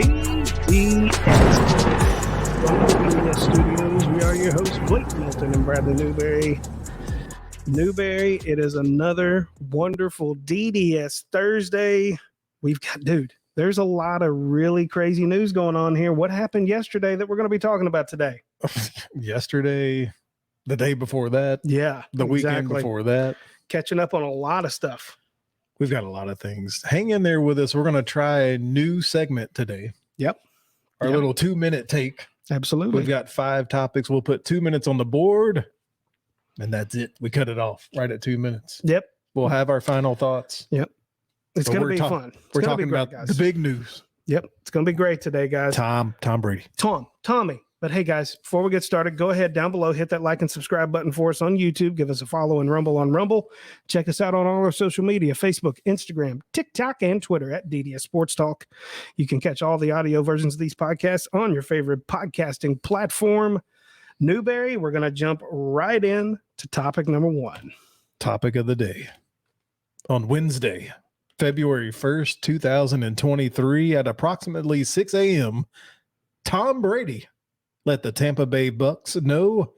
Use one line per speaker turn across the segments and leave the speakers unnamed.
DDS. From the DDS Studios, we are your hosts, Blake Milton and Bradley Newberry. Newberry, it is another wonderful DDS Thursday. We've got, there's a lot of really crazy news going on here. What happened yesterday that we're going to be talking about today?
Yesterday, the day before that.
Yeah,
the weekend before that.
Catching up on a lot of stuff.
We've got a lot of things. Hang in there with us. We're going to try a new segment today.
Yep.
Our little 2-minute take.
Absolutely.
We've got 5 topics. We'll put 2 minutes on the board, and that's it. We cut it off right at 2 minutes.
Yep.
We'll have our final thoughts.
Yep. It's going to be fun.
We're talking about the big news.
Yep. It's going to be great today, guys.
Tom Brady.
Tommy. But hey, guys, before we get started, go ahead down below, hit that like and subscribe button for us on YouTube. Give us a follow and Rumble on Rumble. Check us out on all our social media, Facebook, Instagram, TikTok, and Twitter at DDS Sports Talk. You can catch all the audio versions of these podcasts on your favorite podcasting platform. Newberry, we're going to jump right in to topic number 1.
Topic of the day. On Wednesday, February 1st, 2023, at approximately 6 a.m., Tom Brady let the Tampa Bay Bucks know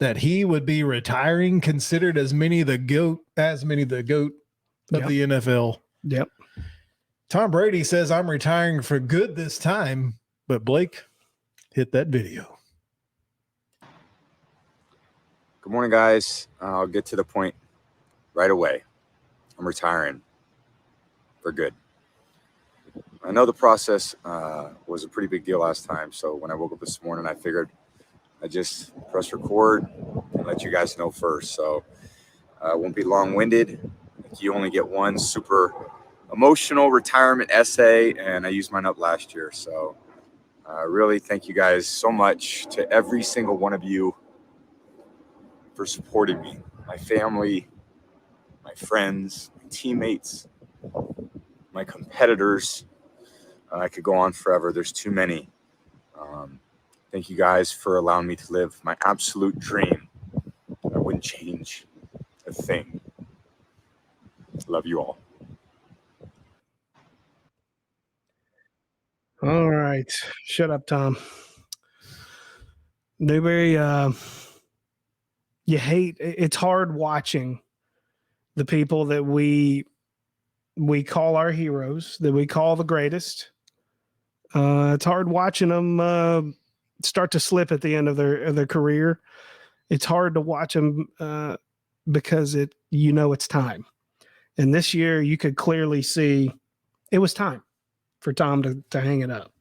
that he would be retiring, considered as many the GOAT of the NFL.
Yep.
Tom Brady says, I'm retiring for good this time, but Blake, hit that video.
Good morning, guys. I'll get to the point right away. I'm retiring for good. I know the process was a pretty big deal last time, so when I woke up this morning, I figured I'd just press record and let you guys know first. So I won't be long-winded. You only get one super emotional retirement essay, and I used mine up last year. So really thank you guys so much to every single one of you for supporting me, my family, my friends, my teammates, my competitors. I could go on forever. There's too many. Thank you guys for allowing me to live my absolute dream. I wouldn't change a thing. Love you all.
All right. Shut up, Tom. Newberry, it's hard watching the people that we call our heroes, that we call the greatest. It's hard watching them start to slip at the end of their career. It's hard to watch them because it's time. And this year you could clearly see it was time for Tom to hang it up.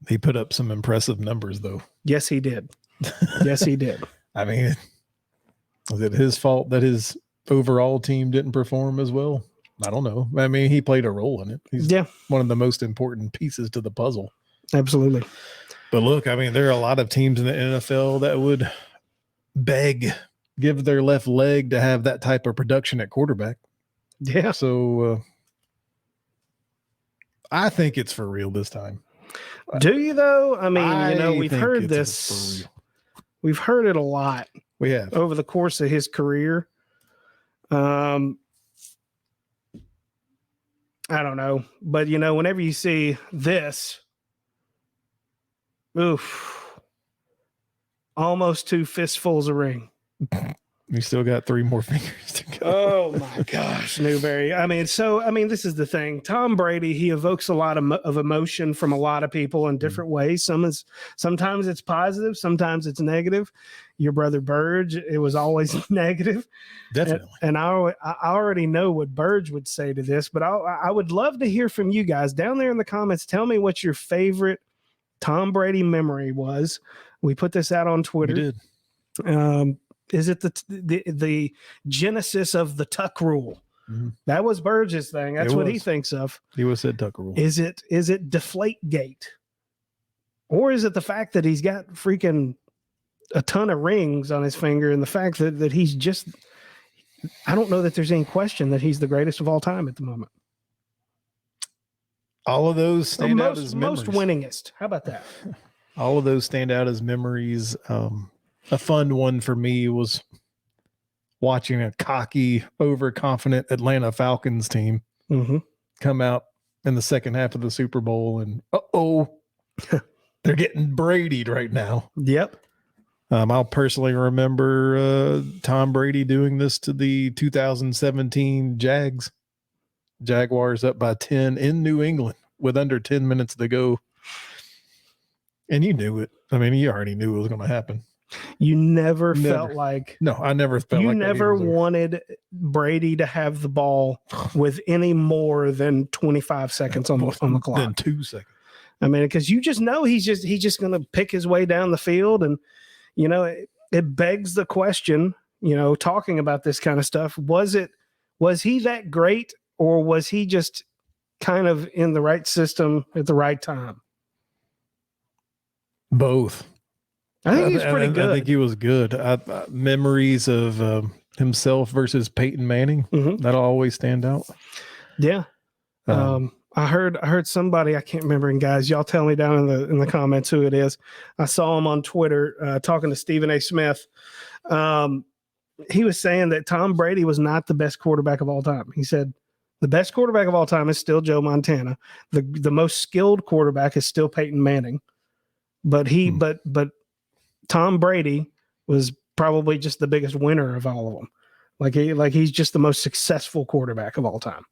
He put up some impressive numbers, though.
Yes, he did. Yes, he did.
I mean, was it his fault that his overall team didn't perform as well? I don't know. I mean, he played a role in it. He's one of the most important pieces to the puzzle.
Absolutely.
But look, I mean, there are a lot of teams in the NFL that would give their left leg to have that type of production at quarterback.
Yeah.
So I think it's for real this time.
Do you, though? I mean, we've heard this. We've heard it a lot.
We have.
Over the course of his career. I don't know. But, whenever you see this, almost 2 fistfuls of ring.
You still got 3 more fingers to go.
Oh, my gosh, Newberry. This is the thing. Tom Brady, he evokes a lot of emotion from a lot of people in different ways. Sometimes it's positive. Sometimes it's negative. Your brother Burge, it was always negative.
Definitely.
And I already know what Burge would say to this, but I would love to hear from you guys down there in the comments. Tell me what your favorite Tom Brady memory was. We put this out on Twitter.
We did.
Is it the genesis of the tuck rule?
Mm-hmm.
That was Burge's thing. That's what he thinks of.
He was said tuck rule.
Is it Deflate Gate? Or is it the fact that he's got freaking a ton of rings on his finger, and the fact that he's just, I don't know that there's any question that he's the greatest of all time at the moment.
All of those stand out as memories.
Most winningest. How about that?
All of those stand out as memories. A fun one for me was watching a cocky, overconfident Atlanta Falcons team come out in the second half of the Super Bowl, and they're getting Brady'd right now.
Yep.
I'll personally remember Tom Brady doing this to the 2017 Jaguars up by 10 in New England with under 10 minutes to go. And you knew it. I mean, you already knew it was going to happen.
You never felt like
no, I never felt
you
like
never wanted Brady to have the ball with any more than 25 seconds on the clock.
Then 2 seconds.
I mean, because you just know he's just going to pick his way down the field, and it begs the question. Talking about this kind of stuff, was he that great, or was he just kind of in the right system at the right time?
Both.
I think he's pretty good.
I think he was good. Memories of himself versus Peyton Manning, that'll always stand out.
Yeah. I heard somebody, I can't remember, and guys, y'all tell me down in the comments who it is. I saw him on Twitter talking to Stephen A. Smith. He was saying that Tom Brady was not the best quarterback of all time. He said the best quarterback of all time is still Joe Montana. The most skilled quarterback is still Peyton Manning. But but Tom Brady was probably just the biggest winner of all of them. Like he's just the most successful quarterback of all time.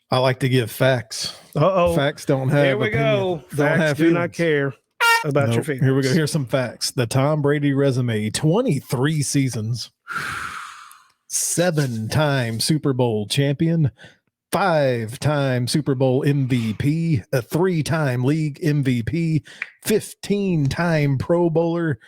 I like to give facts. Facts don't have.
Here we go. Facts do not care about your feelings.
Here we go. Here's some facts. The Tom Brady resume: 23 seasons, 7-time Super Bowl champion, 5-time Super Bowl MVP, a 3-time league MVP, 15-time Pro Bowler,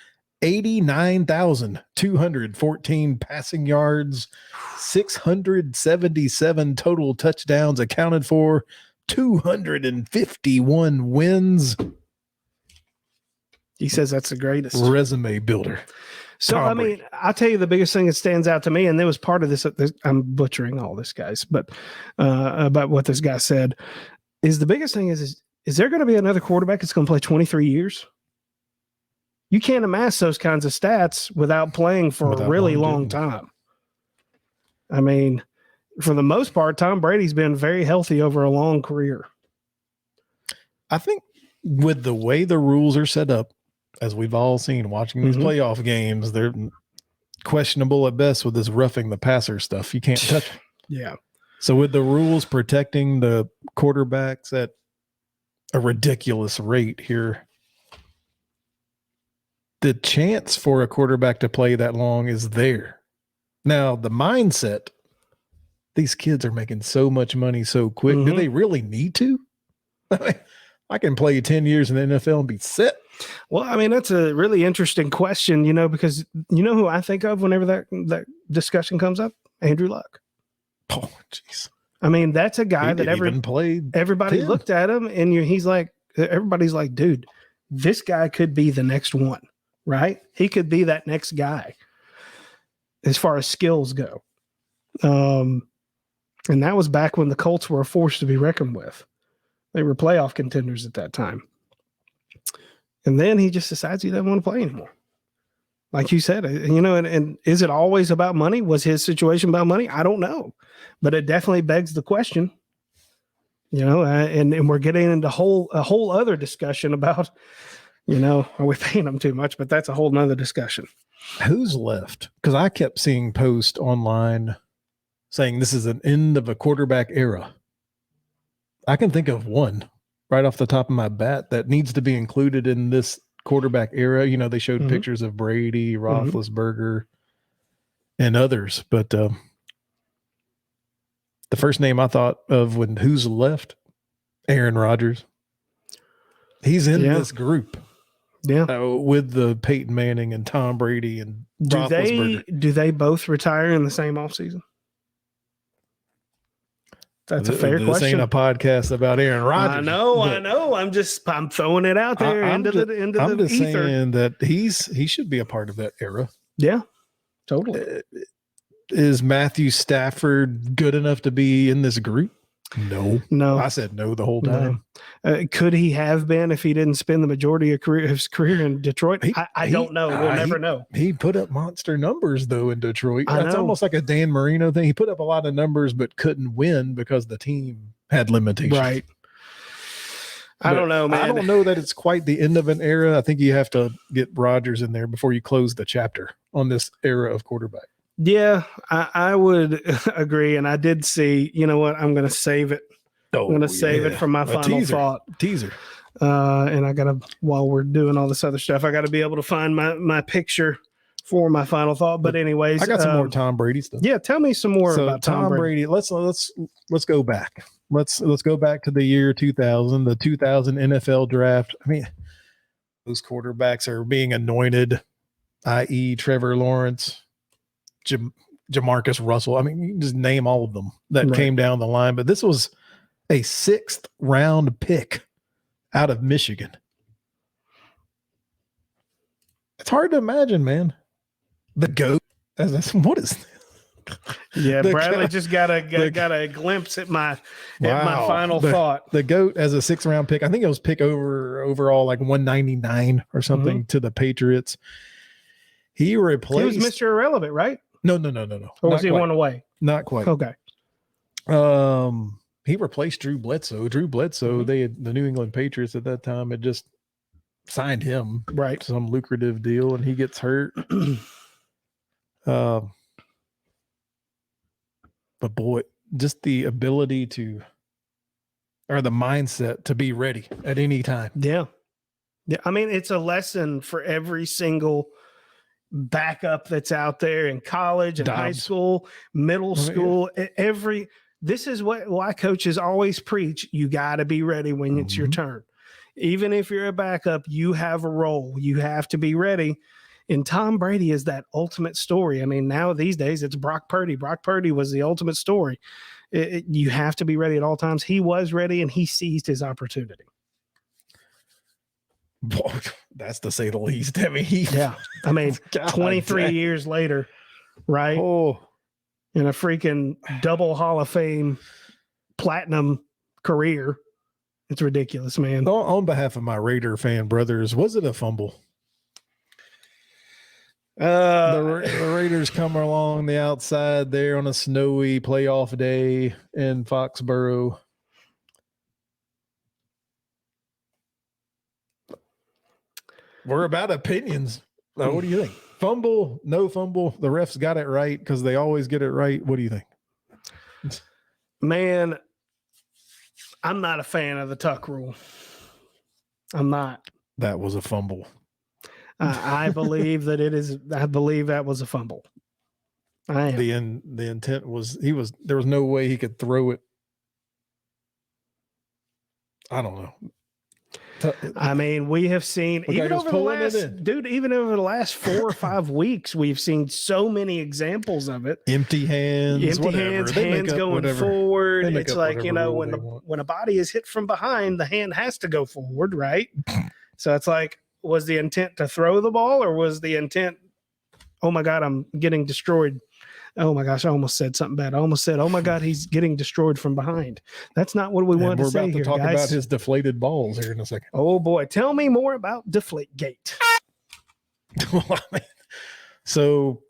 89,214 passing yards, 677 total touchdowns accounted for, 251 wins.
He says that's the greatest.
Resume builder.
So, Tom Brady. I'll tell you the biggest thing that stands out to me, and there was part of this, I'm butchering all this, guys, but about what this guy said, is the biggest thing is there going to be another quarterback that's going to play 23 years? You can't amass those kinds of stats without playing for a really long time. I mean, for the most part, Tom Brady's been very healthy over a long career.
I think with the way the rules are set up, as we've all seen watching these playoff games, they're questionable at best with this roughing the passer stuff. You can't touch them.
Yeah.
So with the rules protecting the quarterbacks at a ridiculous rate here, the chance for a quarterback to play that long is there. Now, the mindset, these kids are making so much money so quick. Do they really need to? I can play 10 years in the NFL and be set.
Well, I mean, that's a really interesting question, because who I think of whenever that discussion comes up? Andrew Luck.
Oh, jeez.
I mean, that's a guy that everybody looked at him, and everybody's like, dude, this guy could be the next one, right? He could be that next guy as far as skills go. And that was back when the Colts were a force to be reckoned with. They were playoff contenders at that time. And then he just decides he doesn't want to play anymore. Like you said, and is it always about money? Was his situation about money? I don't know. But it definitely begs the question, and we're getting into a whole other discussion about, are we paying him too much? But that's a whole nother discussion.
Who's left? Because I kept seeing posts online saying this is an end of a quarterback era. I can think of one right off the top of my bat that needs to be included in this quarterback era. They showed pictures of Brady, Roethlisberger, and others. But the first name I thought of when who's left, Aaron Rodgers. He's in this group. Yeah. With the Peyton Manning and Tom Brady and Roethlisberger.
Do they both retire in the same offseason? That's a fair question.
This ain't a podcast about Aaron Rodgers.
I know. I'm throwing it out there into the ether.
I'm just saying that he should be a part of that era.
Yeah, totally.
Is Matthew Stafford good enough to be in this group? No. I said no the whole time.
No. Could he have been if he didn't spend the majority of his career in Detroit? I don't know. We'll never know.
He put up monster numbers, though, in Detroit. That's almost like a Dan Marino thing. He put up a lot of numbers but couldn't win because the team had limitations.
Right. I don't know, man.
I don't know that it's quite the end of an era. I think you have to get Rodgers in there before you close the chapter on this era of quarterback.
Yeah, I would agree. And I did see, you know what? I'm going to save it. I'm going to save it for my final thought.
Teaser.
And I got to, while we're doing all this other stuff, I got to be able to find my picture for my final thought. But anyways,
I got some more Tom Brady stuff.
Yeah, tell me some more about Tom Brady.
Let's go back. Let's go back to the year 2000, the 2000 NFL draft. I mean, those quarterbacks are being anointed, i.e. Trevor Lawrence, Jamarcus Russell. I mean, you can just name all of them that came down the line. But this was a 6th round pick out of Michigan. It's hard to imagine, man. The GOAT. What is this?
Yeah, Bradley just got a glimpse at my final thought.
The GOAT as a 6th round pick. I think it was pick overall like 199 or something to the Patriots. He was
Mr. Irrelevant, right?
No.
Or was he one away?
Not quite.
Okay.
He replaced Drew Bledsoe. The New England Patriots at that time had just signed him some lucrative deal, and he gets hurt. But boy, just the ability or the mindset to be ready at any time.
Yeah. I mean, it's a lesson for every single backup that's out there in college and high school, middle school, this is why coaches always preach. You got to be ready when it's your turn. Even if you're a backup, you have a role. You have to be ready. And Tom Brady is that ultimate story. I mean, now these days it's Brock Purdy. Brock Purdy was the ultimate story. You have to be ready at all times. He was ready, and he seized his opportunity.
Boy, that's to say the least. I mean,
23 years later, right?
Oh,
in a freaking double Hall of Fame platinum career. It's ridiculous, man.
On behalf of my Raider fan brothers, was it a fumble? The Raiders come along the outside there on a snowy playoff day in Foxborough. We're about opinions. What do you think? Fumble, no fumble. The refs got it right because they always get it right. What do you think?
Man, I'm not a fan of the tuck rule. I'm not.
That was a fumble.
I believe that it is. I believe that was a fumble. I am.
The intent was there was no way he could throw it. I don't know.
I mean, we have seen even over the last 4 or 5 weeks, we've seen so many examples of it.
Empty hands,
hands going forward. It's like, when a body is hit from behind, the hand has to go forward, right? So it's like, was the intent to throw the ball, or was the intent, oh my God, I'm getting destroyed? Oh my gosh, I almost said something bad. I almost said, oh my God, he's getting destroyed from behind. That's not what we wanted to say here,
We're about to talk about his deflated balls here in a second.
Oh boy, tell me more about Deflategate.
So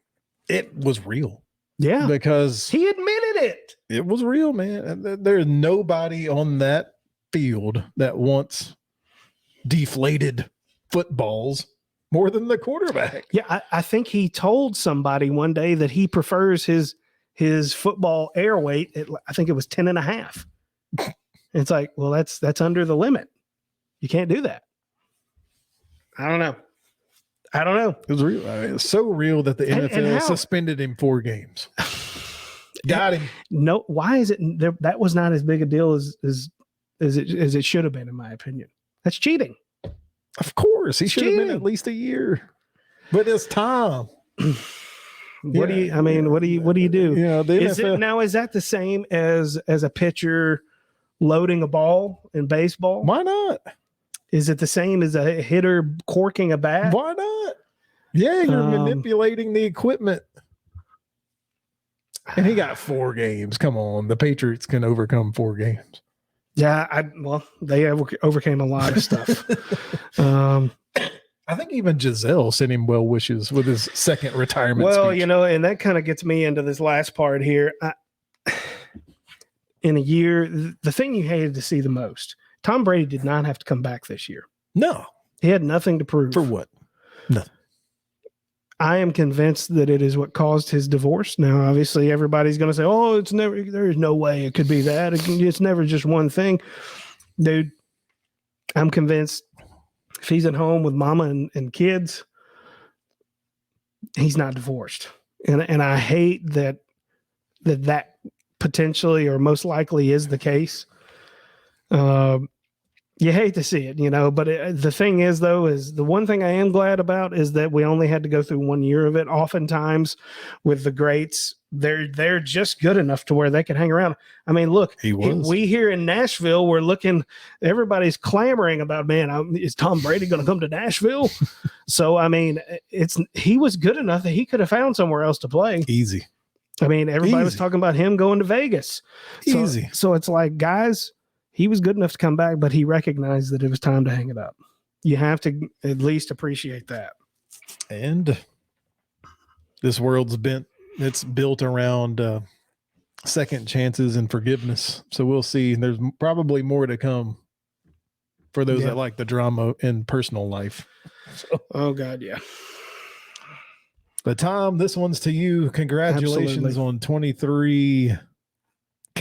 it was real.
Yeah.
Because
he admitted it.
It was real, man. There's nobody on that field that wants deflated footballs more than the quarterback.
Yeah, I think he told somebody one day that he prefers his football air weight at, I think it was 10.5. It's like, well, that's under the limit. You can't do that. I don't know.
It was real. I mean, it's so real that the NFL suspended him 4 games. Got him.
No, why is it that was not as big a deal as it should have been, in my opinion. That's cheating.
Of course, he should have been at least a year. But it's Tom.
What do you do?
Yeah,
is that the same as a pitcher loading a ball in baseball?
Why not?
Is it the same as a hitter corking a bat?
Why not? Yeah, you're manipulating the equipment. And he got 4 games. Come on, the Patriots can overcome 4 games.
Yeah, they overcame a lot of stuff.
I think even Giselle sent him well wishes with his second retirement speech.
And that kind of gets me into this last part here. in a year, the thing you hated to see the most, Tom Brady did not have to come back this year.
No.
He had nothing to prove.
For what? Nothing.
I am convinced that it is what caused his divorce. Now, obviously, everybody's going to say, "Oh, there is no way it could be that. It's never just one thing." Dude, I'm convinced if he's at home with mama and kids, he's not divorced. And I hate that potentially or most likely is the case. You hate to see it, but the thing is, though, is the one thing I am glad about is that we only had to go through 1 year of it. Oftentimes with the greats, they're just good enough to where they can hang around. I mean, look, we here in Nashville, we're looking, everybody's clamoring about, man, is Tom Brady going to come to Nashville? So, I mean, he was good enough that he could have found somewhere else to play.
Easy.
I mean, everybody was talking about him going to Vegas.
Easy.
So it's like, guys, he was good enough to come back, but he recognized that it was time to hang it up. You have to at least appreciate that.
And this world's it's built around second chances and forgiveness. So we'll see. There's probably more to come for those that like the drama in personal life. So.
Oh, God, yeah.
But Tom, this one's to you. Congratulations on 23.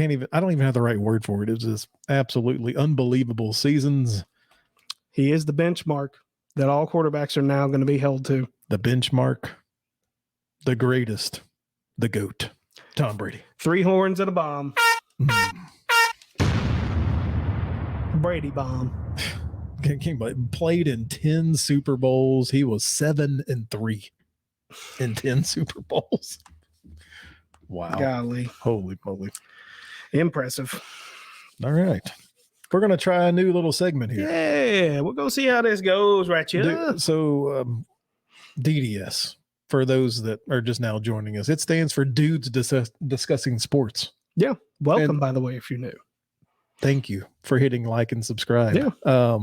I don't even have the right word for it. It was just absolutely unbelievable seasons.
He is the benchmark that all quarterbacks are now going to be held to.
The benchmark, the greatest, the GOAT, Tom Brady.
3 horns and a bomb. Brady bomb.
Played in 10 Super Bowls. He was 7-3 in 10 Super Bowls. Wow.
Golly.
Holy moly.
Impressive.
All right. We're going to try a new little segment here.
Yeah. We're going to see how this goes right here.
So DDS, for those that are just now joining us, it stands for Dudes Discussing Sports.
Yeah. Welcome, by the way, if you're new.
Thank you for hitting like and subscribe.
Yeah.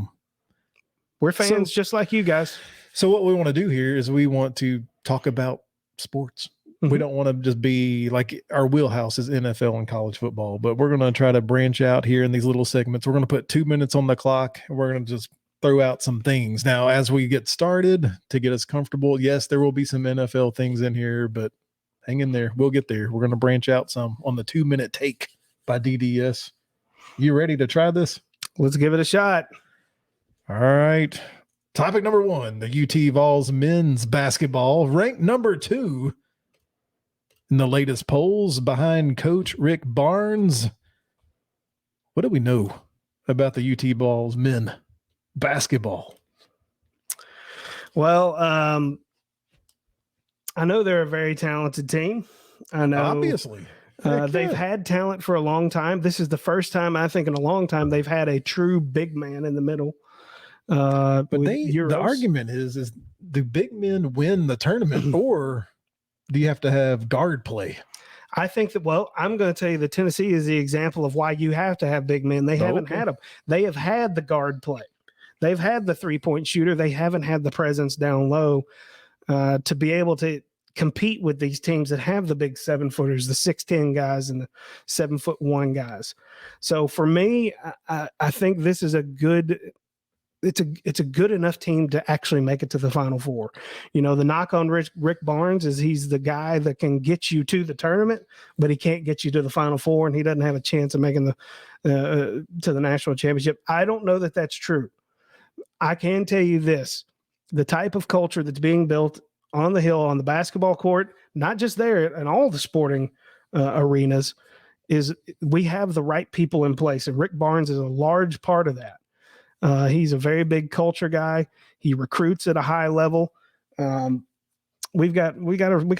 We're fans just like you guys.
So what we want to do here is we want to talk about sports. We don't want to just be like our wheelhouse is NFL and college football, but we're going to try to branch out here in these little segments. We're going to put 2 minutes on the clock and we're going to just throw out some things. Now, as we get started to get us comfortable, yes, there will be some NFL things in here, but hang in there. We'll get there. We're going to branch out some on the 2 minute take by DDS. You ready to try this?
Let's give it a shot.
All right. Topic number 1, the UT Vols men's basketball ranked number 2 in the latest polls behind Coach Rick Barnes. What do we know about the UT Vols men basketball?
Well, I know they're a very talented team. I know.
Obviously.
They've had talent for a long time. This is the first time, I think, in a long time they've had a true big man in the middle.
But the argument is do big men win the tournament or do you have to have guard play?
I think that, I'm going to tell you that Tennessee is the example of why you have to have big men. They haven't had them. They have had the guard play. They've had the 3-point shooter. They haven't had the presence down low to be able to compete with these teams that have the big 7-footers, the 6'10" guys and the 7'1" guys. So for me, I think this is it's a good enough team to actually make it to the Final Four. The knock on Rick Barnes is he's the guy that can get you to the tournament, but he can't get you to the Final Four, and he doesn't have a chance of making to the national championship. I don't know that that's true. I can tell you this: the type of culture that's being built on the Hill, on the basketball court, not just there, in all the sporting arenas, is we have the right people in place, and Rick Barnes is a large part of that. He's a very big culture guy. He recruits at a high level. We've got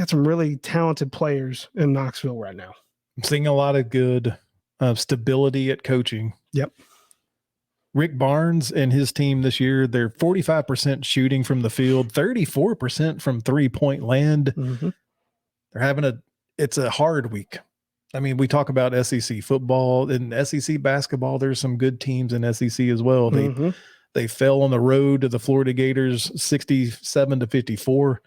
some really talented players in Knoxville right now.
I'm seeing a lot of good stability at coaching.
Yep.
Rick Barnes and his team this year, they're 45% shooting from the field, 34% from 3-point land.
Mm-hmm.
They're having it's a hard week. I mean, we talk about SEC football and SEC basketball. There's some good teams in SEC as well. They fell on the road to the Florida Gators 67-54.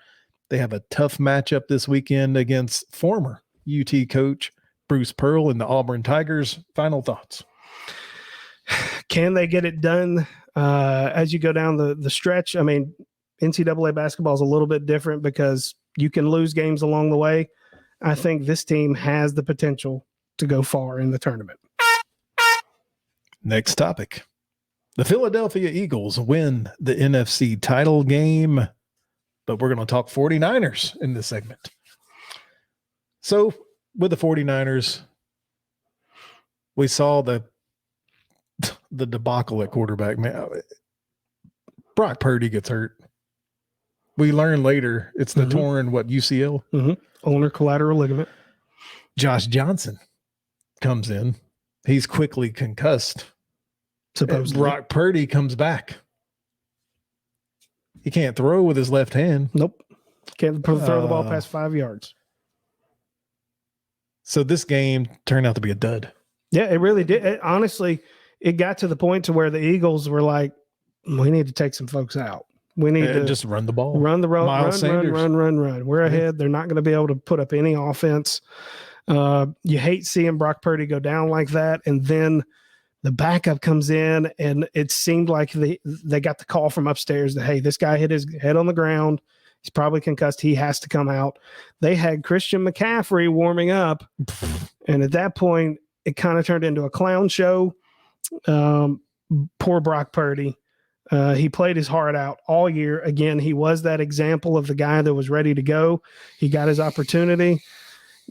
They have a tough matchup this weekend against former UT coach Bruce Pearl and the Auburn Tigers. Final thoughts.
Can they get it done as you go down the stretch? I mean, NCAA basketball is a little bit different because you can lose games along the way. I think this team has the potential to go far in the tournament.
Next topic. The Philadelphia Eagles win the NFC title game, but we're going to talk 49ers in this segment. So with the 49ers, we saw the debacle at quarterback. Man, Brock Purdy gets hurt. We learn later it's the torn, UCL?
Ulnar collateral ligament.
Josh Johnson comes in. He's quickly concussed.
Supposedly.
Brock Purdy comes back. He can't throw with his left hand.
Nope. Can't throw the ball past 5 yards.
So this game turned out to be a dud.
Yeah, it really did. Honestly, it got to the point to where the Eagles were like, we need to take some folks out. We need to
just run the ball.
Run the road.
Run.
We're ahead. They're not going to be able to put up any offense. You hate seeing Brock Purdy go down like that. And then the backup comes in, and it seemed like they got the call from upstairs that, hey, this guy hit his head on the ground. He's probably concussed. He has to come out. They had Christian McCaffrey warming up. And at that point, it kind of turned into a clown show. Poor Brock Purdy. He played his heart out all year. Again, he was that example of the guy that was ready to go. He got his opportunity.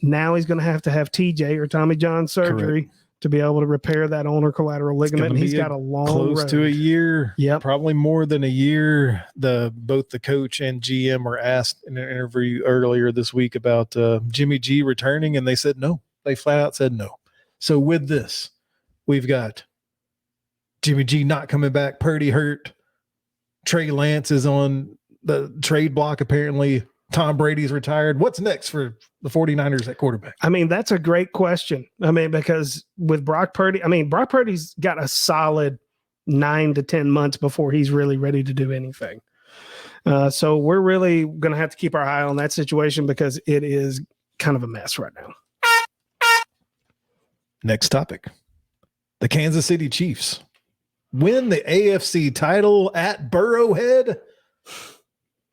Now he's going to have TJ or Tommy John surgery to be able to repair that ulnar collateral ligament. And he's got a long
close
road.
To a year.
Yep.
Probably more than a year. Both the coach and GM were asked in an interview earlier this week about Jimmy G returning, and they said no. They flat out said no. So with this, we've got Jimmy G not coming back, Purdy hurt, Trey Lance is on the trade block apparently, Tom Brady's retired. What's next for the 49ers at quarterback?
I mean, that's a great question. I mean, because with Brock Purdy, Brock Purdy's got a solid 9 to 10 months before he's really ready to do anything. So we're really going to have to keep our eye on that situation because it is kind of a mess right now.
Next topic. The Kansas City Chiefs win the AFC title at Burrowhead,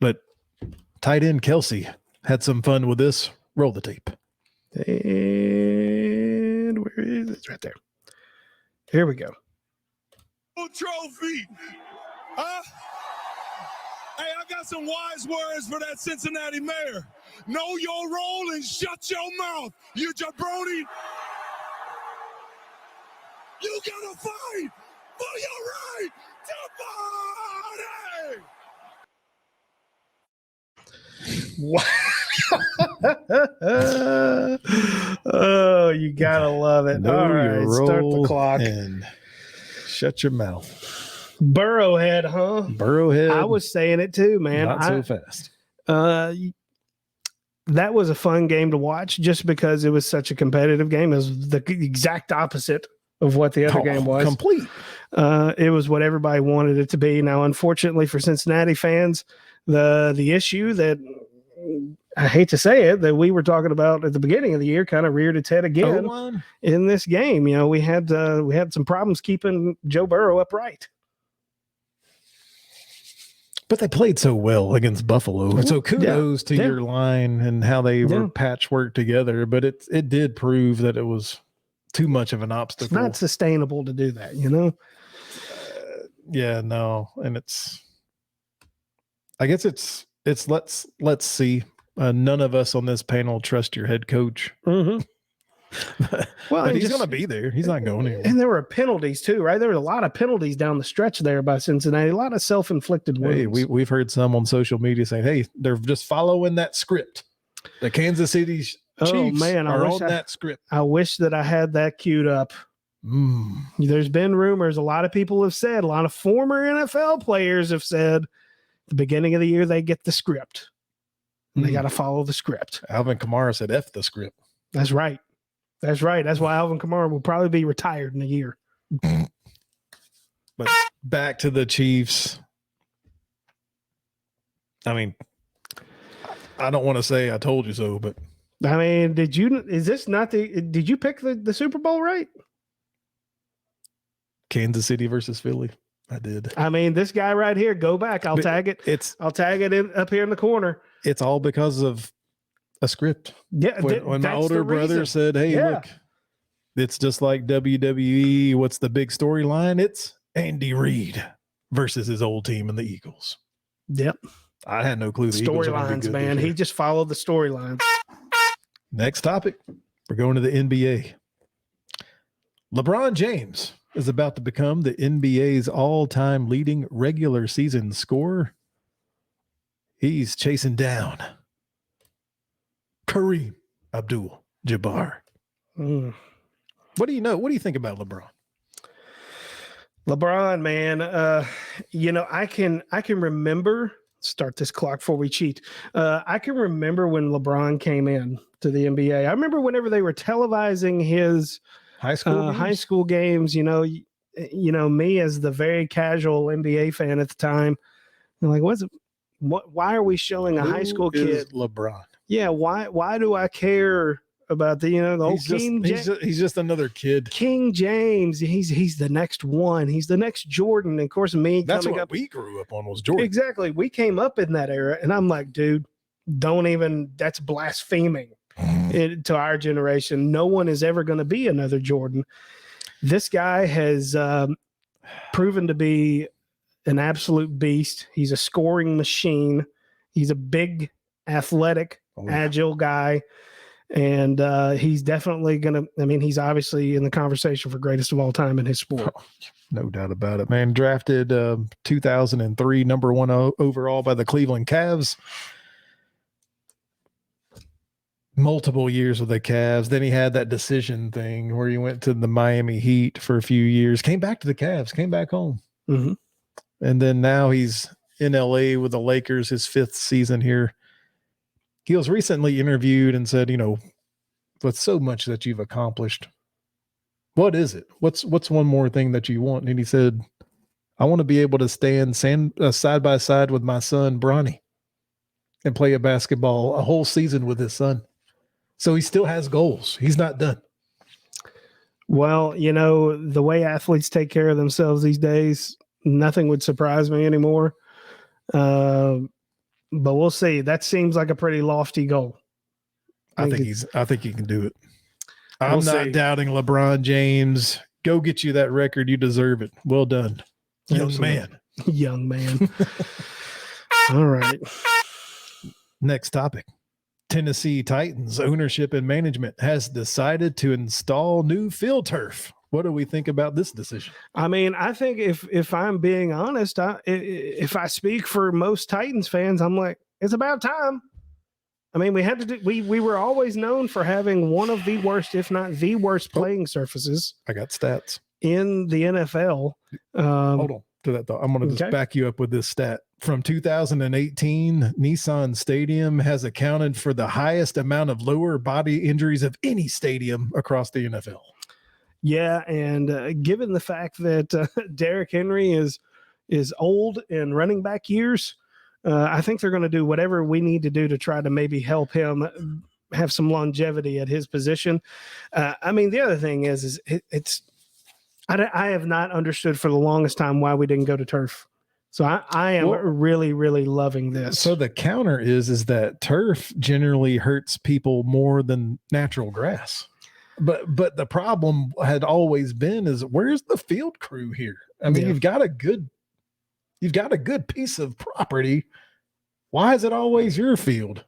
but tight end Kelsey had some fun with this. Roll the tape.
And where is it? It's right there. Here we go.
Trophy. Huh? Hey, I got some wise words for that Cincinnati mayor. Know your role and shut your mouth, you jabroni. You gotta fight for your right
to party. Oh, you gotta love it.
Know
all right,
your
start
role
the clock.
And shut your mouth.
Burrowhead, huh?
Burrowhead.
I was saying it too, man.
Not so fast.
That was a fun game to watch just because it was such a competitive game. It was the exact opposite of what the other game was.
Complete.
It was what everybody wanted it to be. Now, unfortunately for Cincinnati fans, the issue that I hate to say it, that we were talking about at the beginning of the year kind of reared its head again in this game. You know, we had some problems keeping Joe Burrow upright.
But they played so well against Buffalo. So kudos to your line and how they were patchworked together. But it did prove that it was too much of an obstacle.
It's not sustainable to do that, you know?
And I guess it's let's see. None of us on this panel trust your head coach.
Mm-hmm.
Well, he's going to be there. He's not going anywhere.
And there were penalties too, right? There were a lot of penalties down the stretch there by Cincinnati. A lot of self-inflicted wounds.
Hey, we've heard some on social media saying, "Hey, they're just following that script." The Kansas City Chiefs are on that script.
I wish that I had that queued up. There's been rumors. A lot of people have said. A lot of former NFL players have said, at the beginning of the year they get the script. And they got to follow the script.
Alvin Kamara said, "F the script."
That's right. That's right. That's why Alvin Kamara will probably be retired in a year.
But back to the Chiefs. I mean, I don't want to say I told you so, but
I mean, did you pick the Super Bowl right?
Kansas City versus Philly. I did.
I mean, this guy right here, go back. I'll tag it. I'll tag it up here in the corner.
It's all because of a script.
Yeah.
When my older brother said, hey, look, it's just like WWE. What's the big storyline? It's Andy Reid versus his old team in the Eagles.
Yep.
I had no clue.
Storylines, man. He just followed the storylines.
Next topic. We're going to the NBA. LeBron James is about to become the NBA's all-time leading regular season scorer. He's chasing down Kareem Abdul-Jabbar. What do you know? What do you think about LeBron?
LeBron, man, I can remember. Start this clock before we cheat. I can remember when LeBron came in to the NBA. I remember whenever they were televising his high school games. You know, me as the very casual NBA fan at the time, I'm like, why are we showing a high school kid?
LeBron.
Yeah, why do I care about the old King James?
He's just another kid.
King James, he's the next one. He's the next Jordan. And of course,
that's what we grew up on was Jordan.
Exactly. We came up in that era, and I'm like, dude, that's blaspheming to our generation. No one is ever going to be another Jordan. This guy has proven to be an absolute beast. He's a scoring machine. He's a big, athletic, agile guy. And he's definitely going to, he's obviously in the conversation for greatest of all time in his sport.
Oh, no doubt about it, man. Drafted 2003, number 1 overall by the Cleveland Cavs. Multiple years with the Cavs. Then he had that decision thing where he went to the Miami Heat for a few years, came back to the Cavs, came back home.
Mm-hmm.
And then now he's in LA with the Lakers, his 5th season here. He was recently interviewed and said, with so much that you've accomplished, what is it? What's one more thing that you want? And he said, I want to be able to stand side by side with my son, Bronny, and play a whole season with his son. So he still has goals. He's not done.
Well, the way athletes take care of themselves these days, nothing would surprise me anymore. But we'll see. That seems like a pretty lofty goal.
I think he can do it. I'm not doubting LeBron James. Go get you that record. You deserve it. Well done. Young man.
Young man. All right.
Next topic. Tennessee Titans ownership and management has decided to install new field turf. What do we think about this decision?
I think if I'm being honest, if I speak for most Titans fans, I'm like, it's about time. We were always known for having one of the worst, if not the worst, playing surfaces.
I got stats
in the NFL.
Hold on to that thought. I'm going to just back you up with this stat. From 2018, Nissan Stadium has accounted for the highest amount of lower body injuries of any stadium across the NFL.
Yeah, and given the fact that Derrick Henry is old in running back years, I think they're going to do whatever we need to do to try to maybe help him have some longevity at his position. The other thing is I have not understood for the longest time why we didn't go to turf. So I am really, really loving this.
So the counter is that turf generally hurts people more than natural grass. But the problem had always been is where's the field crew here? You've got a good piece of property. Why is it always your field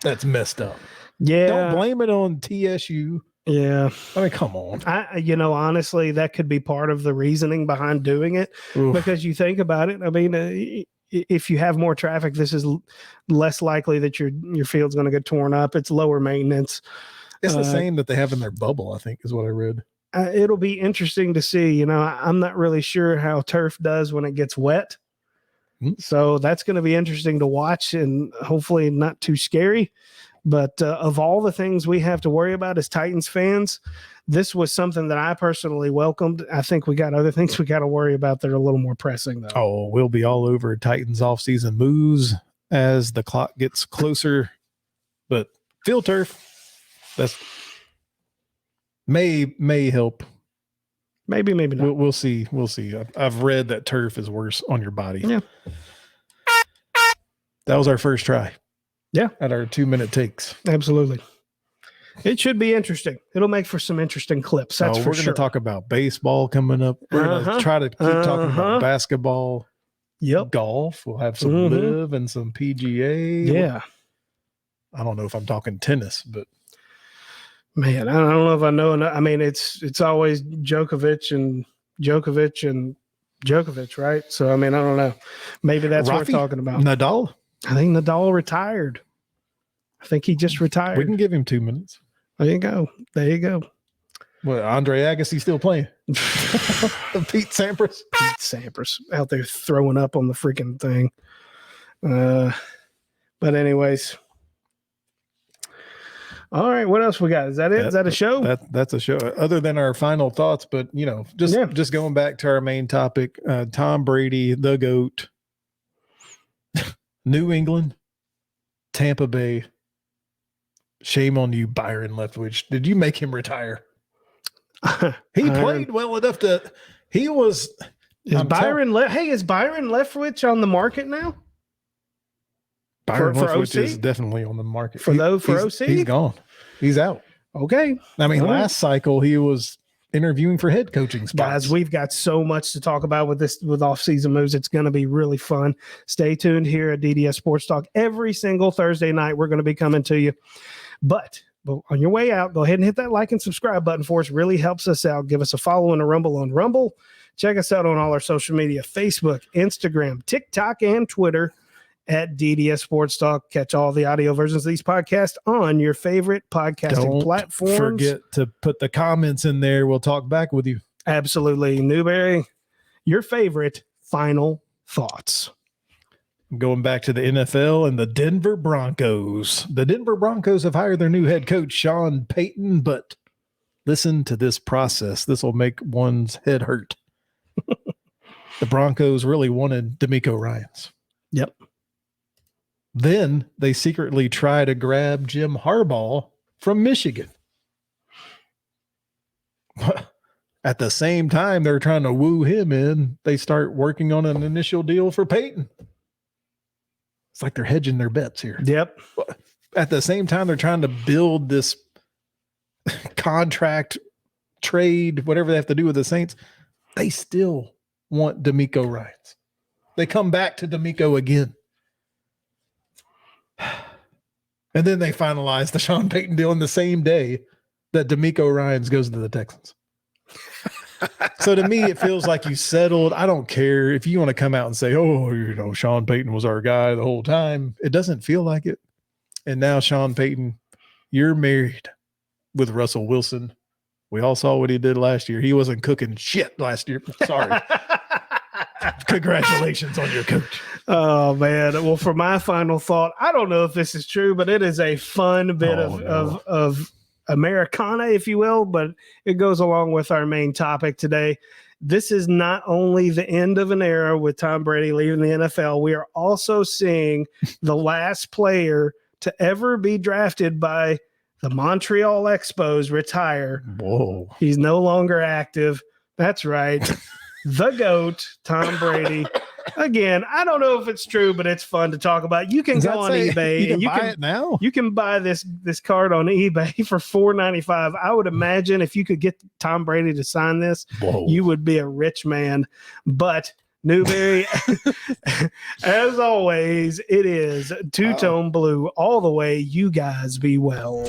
that's messed up?
Yeah.
Don't blame it on TSU.
Yeah.
Come on.
Honestly, that could be part of the reasoning behind doing it. Oof. Because you think about it. If you have more traffic, this is less likely that your field's going to get torn up. It's lower maintenance.
It's the same that they have in their bubble, I think, is what I read.
It'll be interesting to see. I'm not really sure how turf does when it gets wet. Mm-hmm. So that's going to be interesting to watch and hopefully not too scary. But of all the things we have to worry about as Titans fans, this was something that I personally welcomed. I think we got other things we got to worry about that are a little more pressing, though.
Oh, we'll be all over Titans offseason moves as the clock gets closer. But field turf, That's may help.
Maybe not.
We'll see. We'll see. I've read that turf is worse on your body.
Yeah.
That was our first try.
Yeah.
At our 2-minute takes.
Absolutely. It should be interesting. It'll make for some interesting clips. That's for
we're
sure.
going to talk about baseball coming up. We're going to try to keep talking about basketball.
Yep.
Golf. We'll have some live and some PGA.
Yeah.
I don't know if I'm talking tennis, but
man, I don't know if I know enough. I mean, it's always Djokovic, right? So I mean, I don't know. Maybe that's what we're talking about.
Nadal.
I think Nadal retired. I think he just retired.
We can give him 2 minutes.
There you go.
Well, Andre Agassi still playing. Pete Sampras.
Pete Sampras out there throwing up on the freaking thing. But anyways. All right. What else we got? Is that it? Is that a show?
That's a show. Other than our final thoughts, but just going back to our main topic, Tom Brady, the GOAT, New England, Tampa Bay. Shame on you, Byron Leftwich. Did you make him retire? He played well enough to. He was.
Is Byron Leftwich on the market now?
Byron
for
Leftwich
OC?
is definitely on the market
for OC.
He's gone. He's out.
Okay.
I mean,
All
last cycle he was interviewing for head coaching spots.
Guys, we've got so much to talk about with off-season moves. It's going to be really fun. Stay tuned here at DDS Sports Talk. Every single Thursday night, we're going to be coming to you. But on your way out, go ahead and hit that like and subscribe button for us. Really helps us out. Give us a follow and a rumble on Rumble. Check us out on all our social media, Facebook, Instagram, TikTok, and Twitter at DDS Sports Talk. Catch all the audio versions of these podcasts on your favorite podcasting platforms.
Don't forget to put the comments in there. We'll talk back with you.
Absolutely. Newberry, your favorite final thoughts.
Going back to the NFL and the Denver Broncos. The Denver Broncos have hired their new head coach, Sean Payton, but listen to this process. This will make one's head hurt. The Broncos really wanted DeMeco Ryans.
Yep.
Then they secretly try to grab Jim Harbaugh from Michigan. At the same time, they're trying to woo him in. They start working on an initial deal for Peyton. It's like they're hedging their bets here.
Yep.
At the same time, they're trying to build this contract, trade, whatever they have to do with the Saints. They still want DeMeco Ryans. They come back to DeMeco again. And then they finalize the Sean Payton deal in the same day that DeMeco Ryans goes to the Texans. So to me, it feels like you settled. I don't care if you want to come out and say, oh, Sean Payton was our guy the whole time. It doesn't feel like it. And now, Sean Payton, you're married with Russell Wilson. We all saw what he did last year. He wasn't cooking shit last year. Sorry. Congratulations on your coach.
Oh, man. Well, for my final thought, I don't know if this is true, but it is a fun bit of Americana, if you will, but it goes along with our main topic today. This is not only the end of an era with Tom Brady leaving the NFL, we are also seeing the last player to ever be drafted by the Montreal Expos retire.
Whoa.
He's no longer active. That's right. The GOAT, Tom Brady. Again, I don't know if it's true, but it's fun to talk about. You can go on eBay
and you can buy it now.
You can buy this card on eBay for $4.95. I would imagine if you could get Tom Brady to sign this, you would be a rich man. But Newberry, as always, it is two-tone blue all the way. You guys be well.